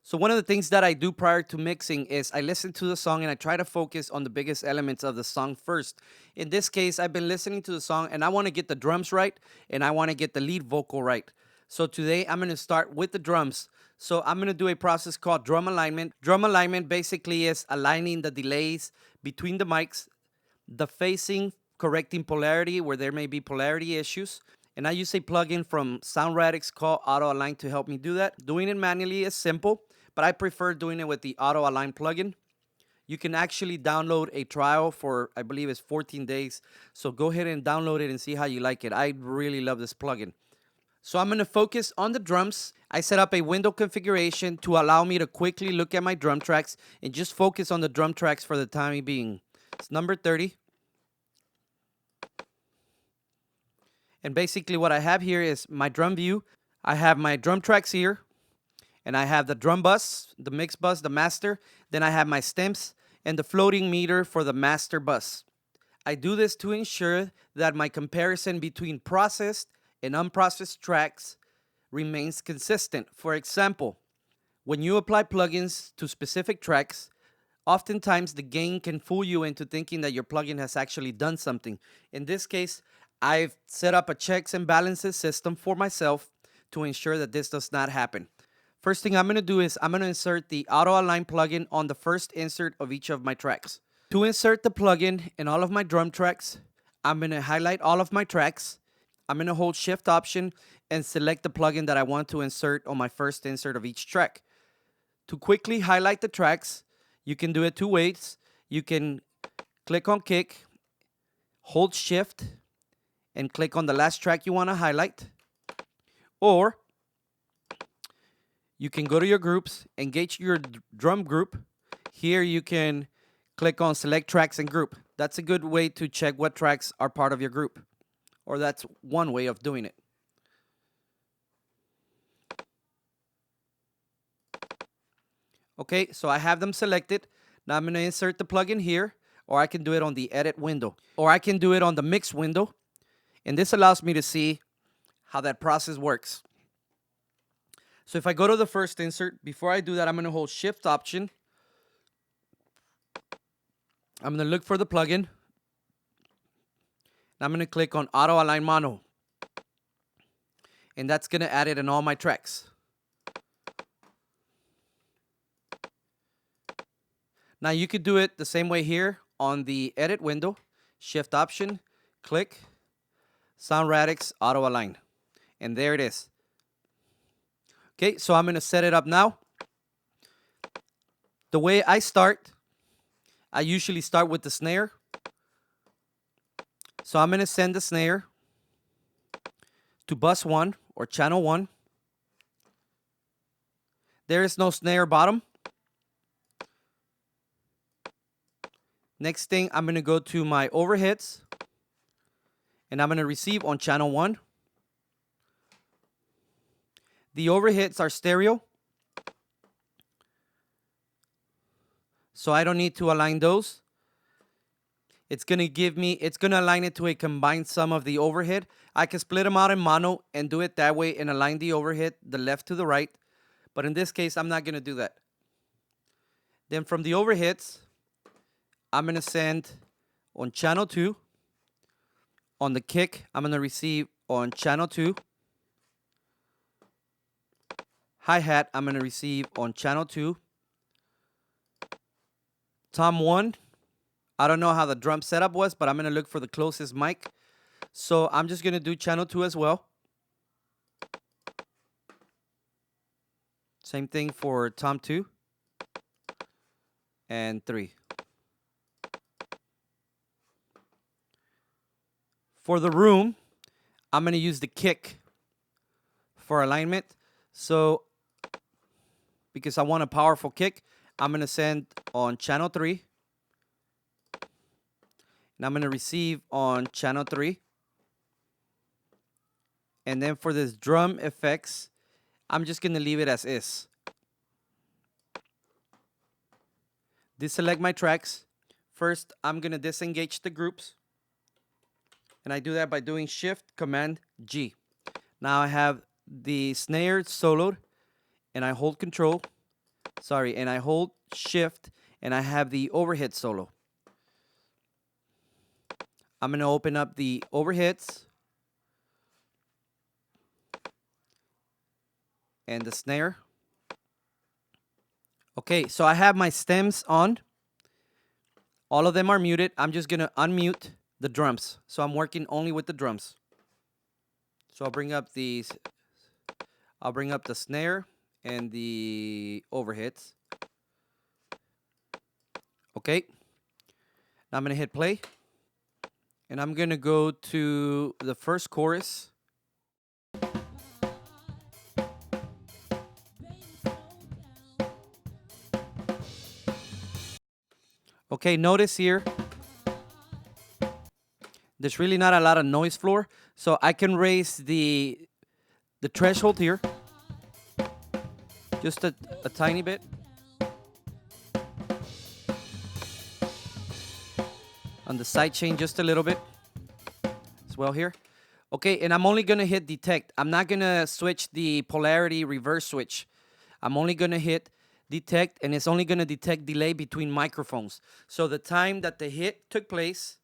So one of the things that I do prior to mixing is I listen to the song and I try to focus on the biggest elements of the song first. In this case, I've been listening to the song and I want to get the drums right and I want to get the lead vocal right. So today I'm going to start with the drums. So I'm going to do a process called drum alignment. Drum alignment basically is aligning the delays between the mics, the phasing, correcting polarity where there may be polarity issues. And I use a plugin from SoundRadix called Auto Align to help me do that. Doing it manually is simple, but I prefer doing it with the Auto Align plugin. You can actually download a trial for, I believe it's 14 days. So go ahead and download it and see how you like it. I really love this plugin. So I'm going to focus on the drums. I set up a window configuration to allow me to quickly look at my drum tracks and just focus on the drum tracks for the time being. It's number 30. And basically what I have here is my drum view. I have my drum tracks here. And I have the drum bus, the mix bus, the master. Then I have my stems and the floating meter for the master bus. I do this to ensure that my comparison between processed and unprocessed tracks remains consistent. For example, when you apply plugins to specific tracks, oftentimes the gain can fool you into thinking that your plugin has actually done something. In this case, I've set up a checks and balances system for myself to ensure that this does not happen. First thing I'm going to do is I'm going to insert the Auto Align plugin on the first insert of each of my tracks. To insert the plugin in all of my drum tracks, I'm going to highlight all of my tracks. I'm going to hold Shift Option and select the plugin that I want to insert on my first insert of each track. To quickly highlight the tracks, you can do it two ways. You can click on Kick, hold Shift, and click on the last track you want to highlight. Or you can go to your groups, engage your drum group. Here you can click on Select Tracks and Group. That's a good way to check what tracks are part of your group. Or that's one way of doing it. Okay, so I have them selected. Now I'm going to insert the plugin here, or I can do it on the edit window, or I can do it on the mix window. And this allows me to see how that process works. So if I go to the first insert, before I do that, I'm going to hold Shift Option. I'm going to look for the plugin. I'm going to click on Auto Align Mono. And that's going to add it in all my tracks. Now you could do it the same way here on the edit window. Shift Option, click, SoundRadix Auto Align. And there it is. Okay, so I'm going to set it up now. The way I start, I usually start with the snare. So I'm going to send the snare to bus 1 or channel 1. There is no snare bottom. Next thing, I'm going to go to my overheads. And I'm going to receive on channel 1. The overheads are stereo. So I don't need to align those. It's going to align it to a combined sum of the overhead. I can split them out in mono and do it that way and align the overhead, the left to the right. But in this case, I'm not going to do that. Then from the overheads, I'm going to send on channel 2. On the kick, I'm going to receive on channel 2. Hi-hat, I'm going to receive on channel 2. Tom 1, I don't know how the drum setup was, but I'm going to look for the closest mic. So I'm just going to do channel 2 as well. Same thing for Tom 2 and 3. For the room, I'm going to use the kick for alignment. So because I want a powerful kick, I'm going to send on channel 3. And I'm going to receive on channel 3. And then for this drum effects, I'm just going to leave it as is. Deselect my tracks. First, I'm going to disengage the groups. And I do that by doing Shift, Command, G. Now I have the snare soloed, and I hold Control, Sorry, and I hold shift and I have the overhead solo. I'm going to open up the overheads and the snare. Okay, so I have my stems on. All of them are muted. I'm just going to unmute the drums. So I'm working only with the drums. So I'll bring up the snare and the overheads. Okay. Now I'm going to hit play. And I'm going to go to the first chorus. Okay, notice here, there's really not a lot of noise floor. So I can raise the threshold here just a tiny bit. On the side chain just a little bit as well here. Okay, and I'm only going to hit detect. I'm not going to switch the polarity reverse switch. I'm only going to hit detect, and it's only going to detect delay between microphones. So the time that the hit took place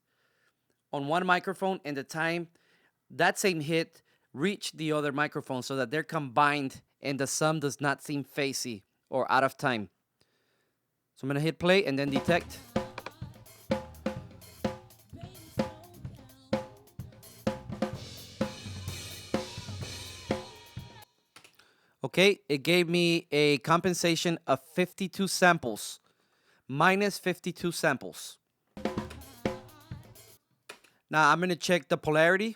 on one microphone and the time that same hit reached the other microphone, so that they're combined and the sum does not seem phasey or out of time. So I'm going to hit play and then detect. Okay, it gave me a compensation of 52 samples, minus 52 samples. Now I'm going to check the polarity.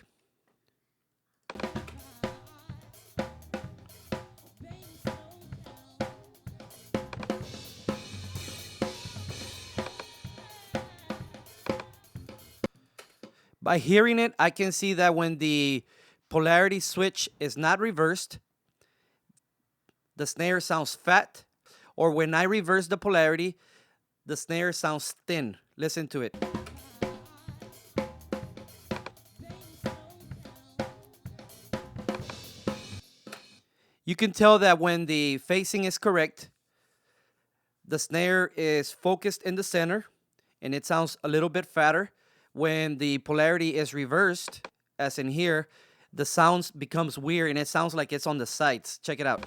By hearing it, I can see that when the polarity switch is not reversed, the snare sounds fat, or when I reverse the polarity, the snare sounds thin. Listen to it. You can tell that when the phasing is correct, the snare is focused in the center and it sounds a little bit fatter. When the polarity is reversed, as in here, the sounds becomes weird and it sounds like it's on the sides. Check it out.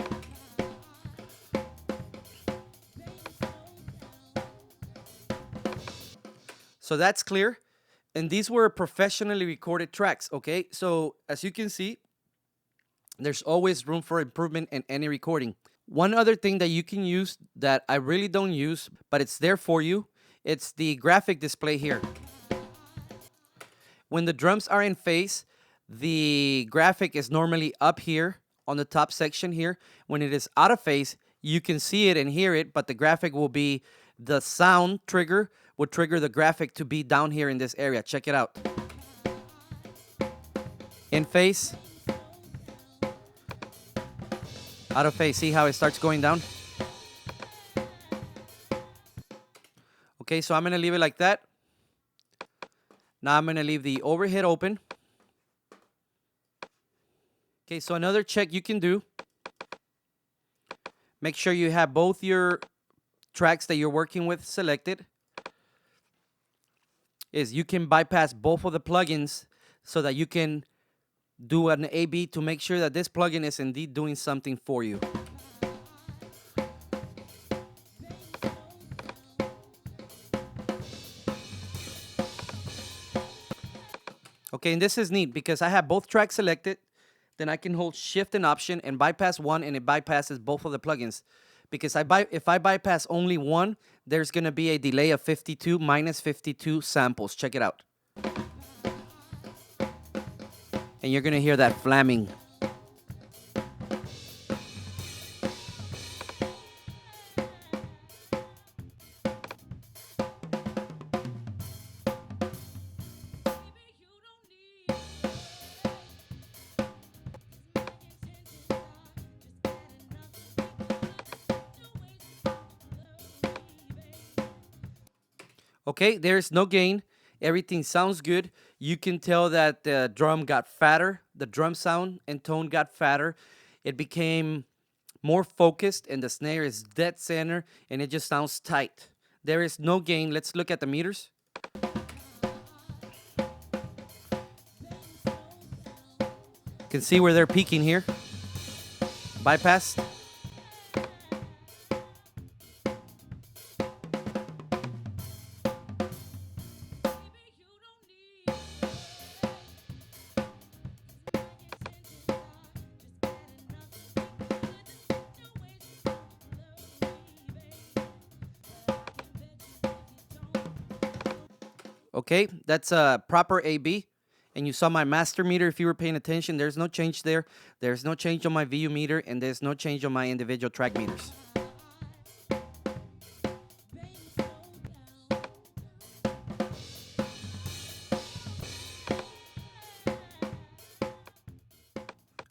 So that's clear. And these were professionally recorded tracks, okay? So as you can see, there's always room for improvement in any recording. One other thing that you can use that I really don't use, but it's there for you, it's the graphic display here. When the drums are in phase, the graphic is normally up here on the top section here. When it is out of phase, you can see it and hear it, but the graphic will be, the sound trigger will trigger the graphic to be down here in this area. Check it out. In phase, out of phase. See how it starts going down? Okay, so I'm going to leave it like that. Now I'm going to leave the overhead open. Okay, so another check you can do. Make sure you have both your tracks that you're working with selected. Is you can bypass both of the plugins so that you can do an A/B to make sure that this plugin is indeed doing something for you. Okay, and this is neat because I have both tracks selected. Then I can hold shift and option and bypass one, and it bypasses both of the plugins. Because if I bypass only one, there's going to be a delay of 52 minus 52 samples. Check it out. And you're going to hear that flamming. Okay, there's no gain. Everything sounds good. You can tell that the drum got fatter. The drum sound and tone got fatter. It became more focused, and the snare is dead center, and it just sounds tight. There is no gain. Let's look at the meters. You can see where they're peaking here. Bypass. Okay, that's a proper AB. And you saw my master meter. If you were paying attention, there's no change there. There's no change on my VU meter, and there's no change on my individual track meters.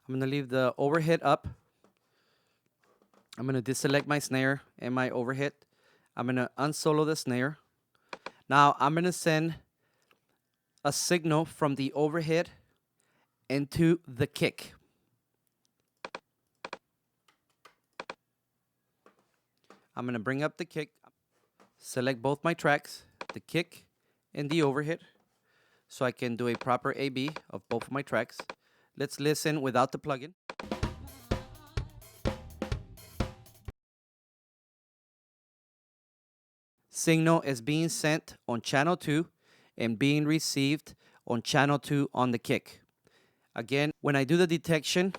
I'm gonna leave the overhead up. I'm gonna deselect my snare and my overhead. I'm gonna unsolo the snare. Now I'm gonna send a signal from the overhead into the kick. I'm gonna bring up the kick, select both my tracks, the kick and the overhead, so I can do a proper AB of both of my tracks. Let's listen without the plugin. Signal is being sent on channel 2 and being received on channel 2 on the kick. Again, when I do the detection,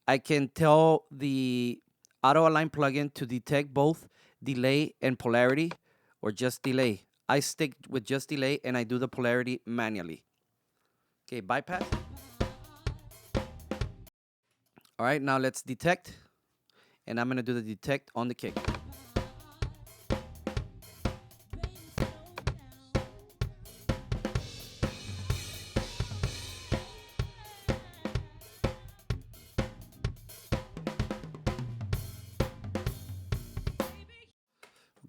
I can tell the auto align plugin to detect both delay and polarity, or just delay. I stick with just delay and I do the polarity manually. Okay, bypass. All right, now let's detect, and I'm gonna do the detect on the kick.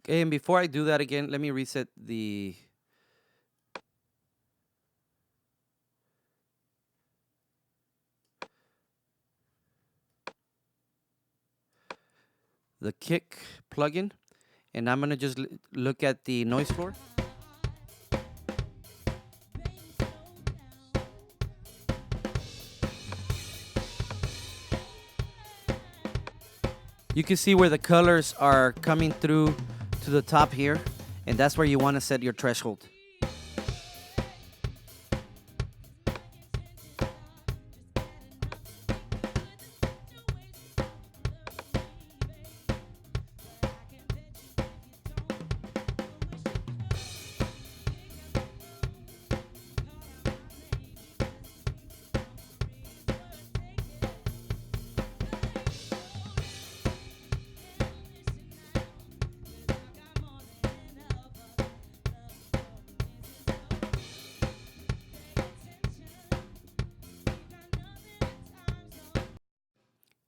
Okay, and before I do that again, let me reset the kick plugin, and I'm gonna just look at the noise floor. You can see where the colors are coming through to the top here, and that's where you want to set your threshold.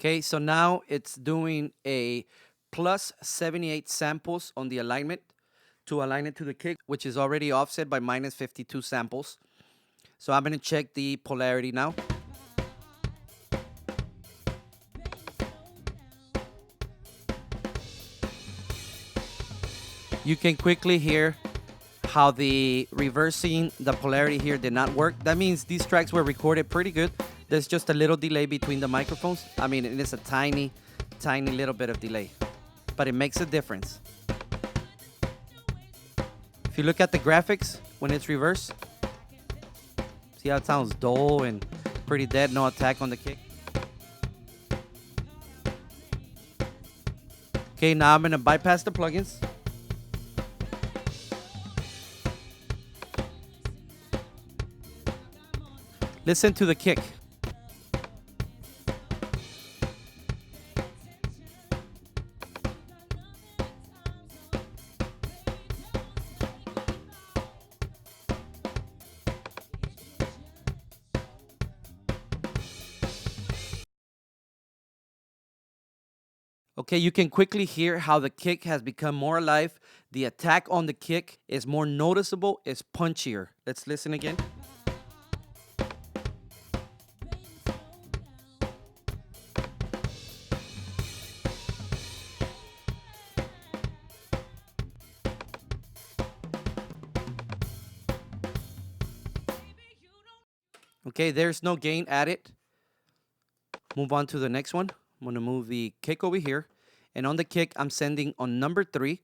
Okay, so now it's doing a plus 78 samples on the alignment to align it to the kick, which is already offset by minus 52 samples. So I'm going to check the polarity now. You can quickly hear how the reversing the polarity here did not work. That means these tracks were recorded pretty good. There's just a little delay between the microphones. I mean, it is a tiny, tiny little bit of delay, but it makes a difference. If you look at the graphics when it's reversed, see how it sounds dull and pretty dead, no attack on the kick. Okay, now I'm gonna bypass the plugins. Listen to the kick. Okay, you can quickly hear how the kick has become more alive. The attack on the kick is more noticeable, it's punchier. Let's listen again. Okay, there's no gain added. Move on to the next one. I'm going to move the kick over here. And on the kick, I'm sending on number 3.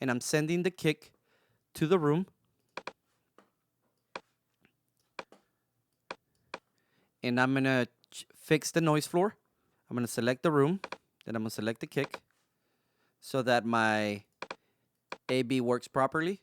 And I'm sending the kick to the room. And I'm going to fix the noise floor. I'm going to select the room. Then I'm going to select the kick so that my AB works properly.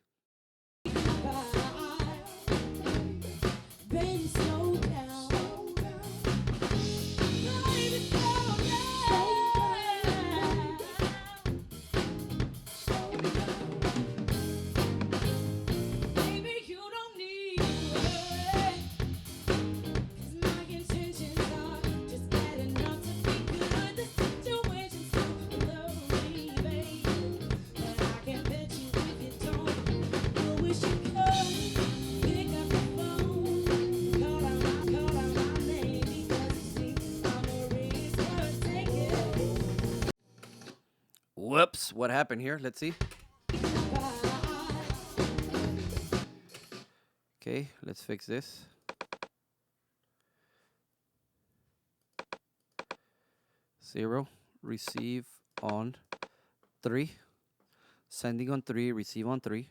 Whoops, what happened here? Let's see. Okay, let's fix this. Zero, receive on 3. Sending on 3, receive on 3.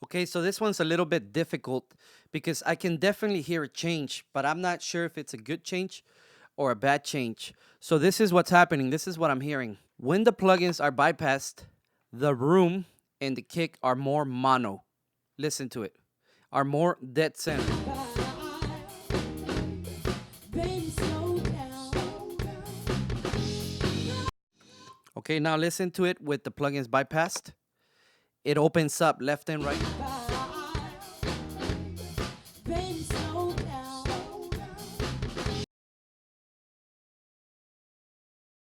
Okay, so this one's a little bit difficult because I can definitely hear a change, but I'm not sure if it's a good change or a bad change. So this is what's happening. This is what I'm hearing. When the plugins are bypassed, the room and the kick are more mono. Listen to it. Are more dead center. Okay, now listen to it with the plugins bypassed. It opens up left and right.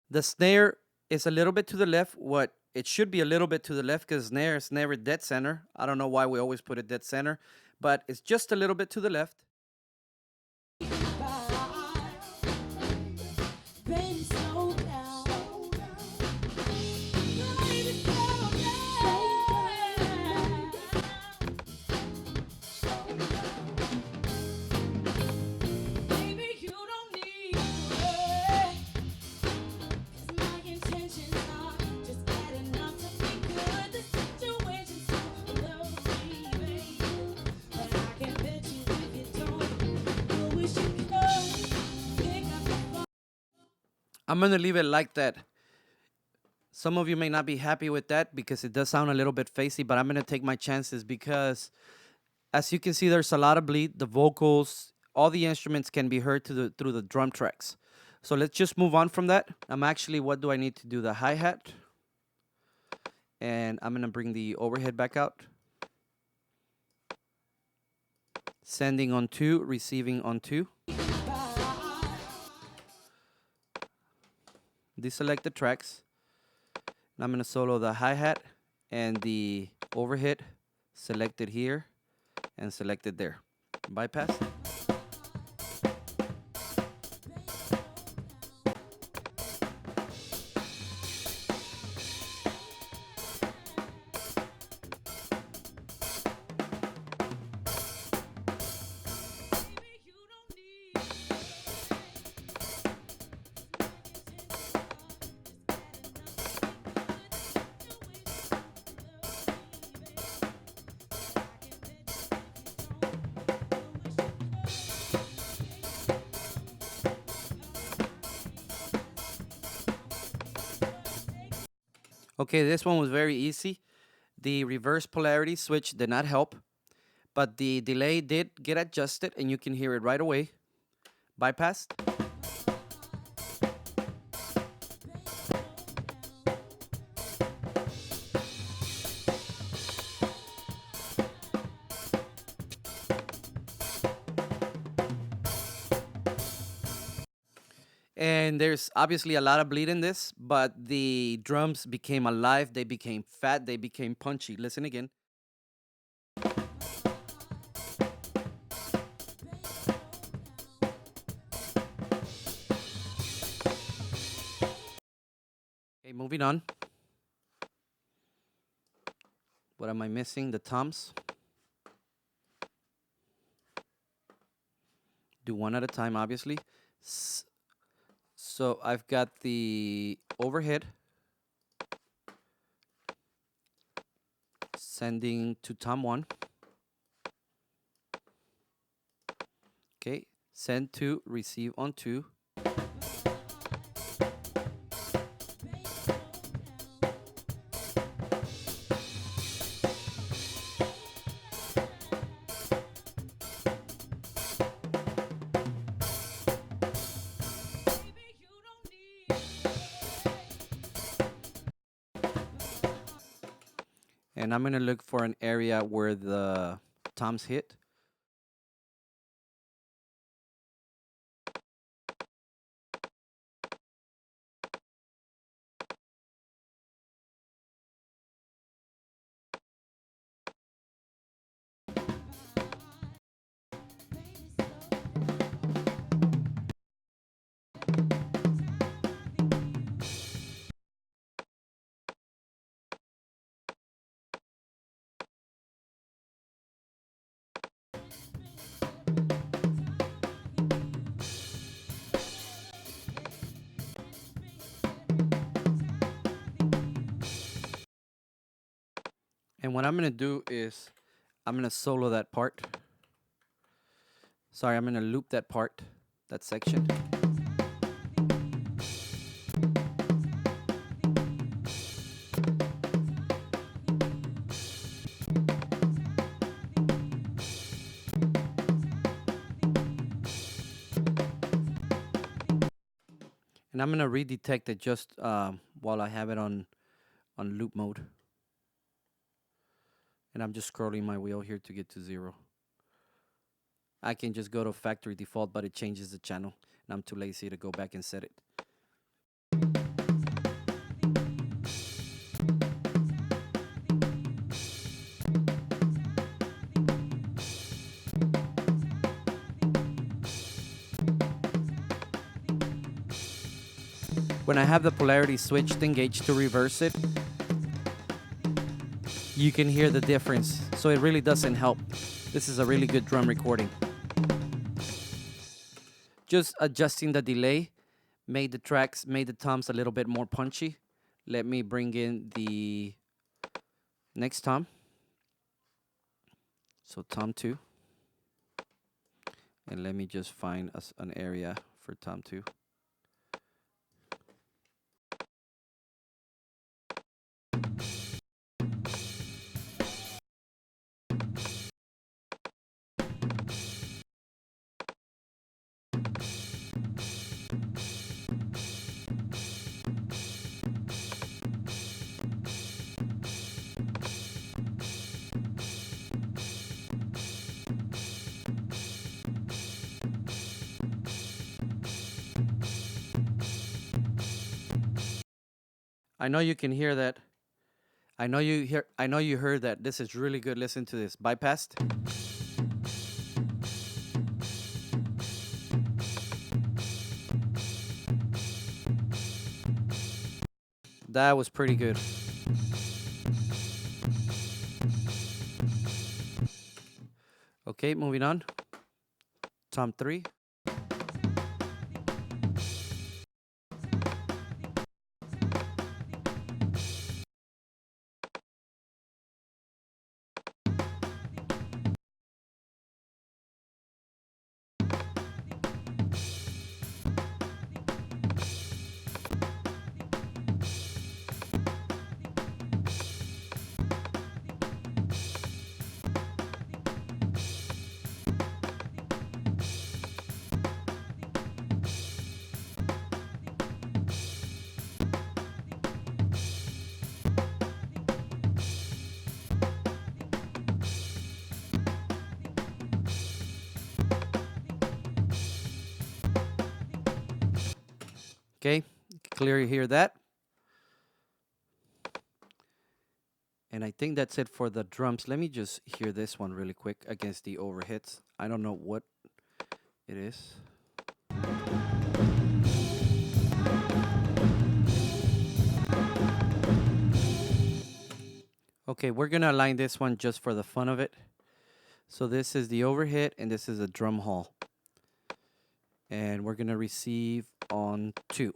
The snare is a little bit to the left. What it should be a little bit to the left because snare is never dead center. I don't know why we always put it dead center, but it's just a little bit to the left. I'm going to leave it like that. Some of you may not be happy with that because it does sound a little bit phasey, but I'm going to take my chances because as you can see, there's a lot of bleed. The vocals, all the instruments can be heard through the drum tracks. So let's just move on from that. What do I need to do? The hi-hat. And I'm going to bring the overhead back out. Sending on 2, receiving on 2. Deselect the tracks. And I'm going to solo the hi-hat and the overhead. Selected here and selected there. Bypass. Okay, this one was very easy. The reverse polarity switch did not help, but the delay did get adjusted and you can hear it right away. Bypassed. And there's obviously a lot of bleed in this, but the drums became alive, they became fat, they became punchy. Listen again. Okay, moving on. What am I missing? The toms. Do one at a time, obviously. So I've got the overhead sending to tom 1. Okay, send to receive on 2. And I'm going to look for an area where the toms hit. And what I'm going to do is I'm going to solo that part. Sorry, I'm going to loop that part, that section. And I'm going to redetect it just while I have it on loop mode. And I'm just scrolling my wheel here to get to 0. I can just go to factory default, but it changes the channel. And I'm too lazy to go back and set it. When I have the polarity switched engaged to reverse it, you can hear the difference. So it really doesn't help. This is a really good drum recording. Just adjusting the delay made the toms a little bit more punchy. Let me bring in the next tom. So tom 2. And let me just find an area for tom 2. I know you can hear that. I know you heard that. This is really good. Listen to this. Bypassed. That was pretty good. Okay, moving on. Tom 3. clearly hear that. And I think that's it for the drums. Let me just hear this one really quick against the overheads. I don't know what it is. Okay, we're gonna align this one just for the fun of it. So this is the overhead and this is a drum hall. And we're gonna receive on 2.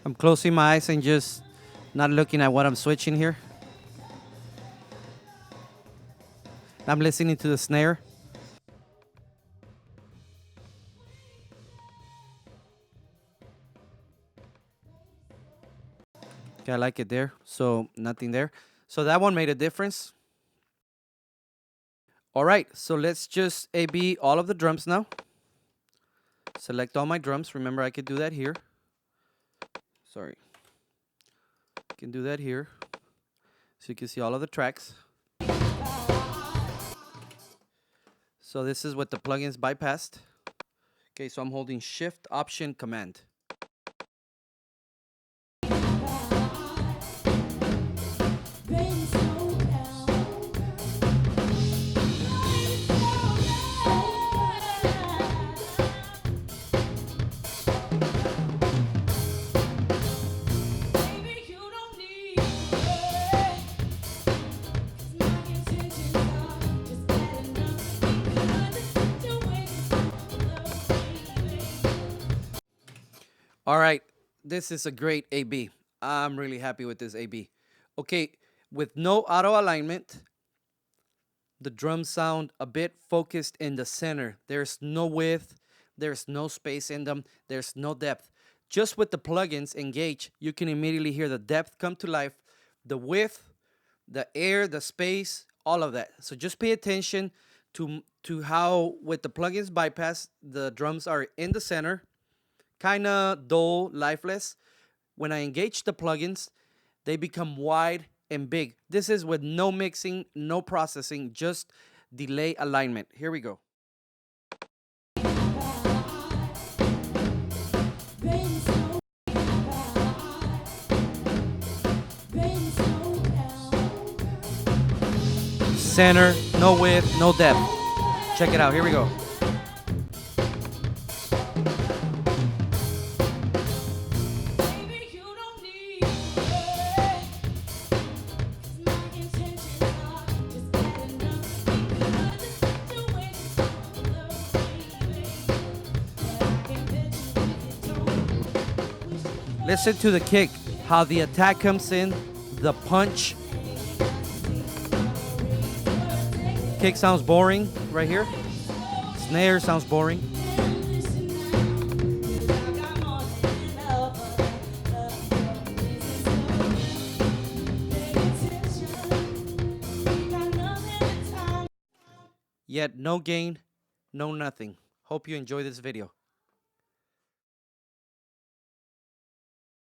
I'm closing my eyes and just not looking at what I'm switching here. I'm listening to the snare. Okay, I like it there. So nothing there. So that one made a difference. All right, so let's just A-B all of the drums now. Select all my drums. Remember, I could do that here. Sorry. I can do that here. So you can see all of the tracks. So this is what the plugins bypassed. Okay, so I'm holding Shift, Option, Command. All right, this is a great A-B. I'm really happy with this A-B. Okay, with no auto alignment, the drums sound a bit focused in the center. There's no width, there's no space in them, there's no depth. Just with the plugins engaged, you can immediately hear the depth come to life, the width, the air, the space, all of that. So just pay attention to how with the plugins bypass, the drums are in the center, kind of dull, lifeless. When I engage the plugins, they become wide and big. This is with no mixing, no processing, just delay alignment. Here we go. Center, no width, no depth. Check it out. Here we go. Listen to the kick, how the attack comes in, the punch. Kick sounds boring right here. Snare sounds boring. Yet no gain, no nothing. Hope you enjoy this video.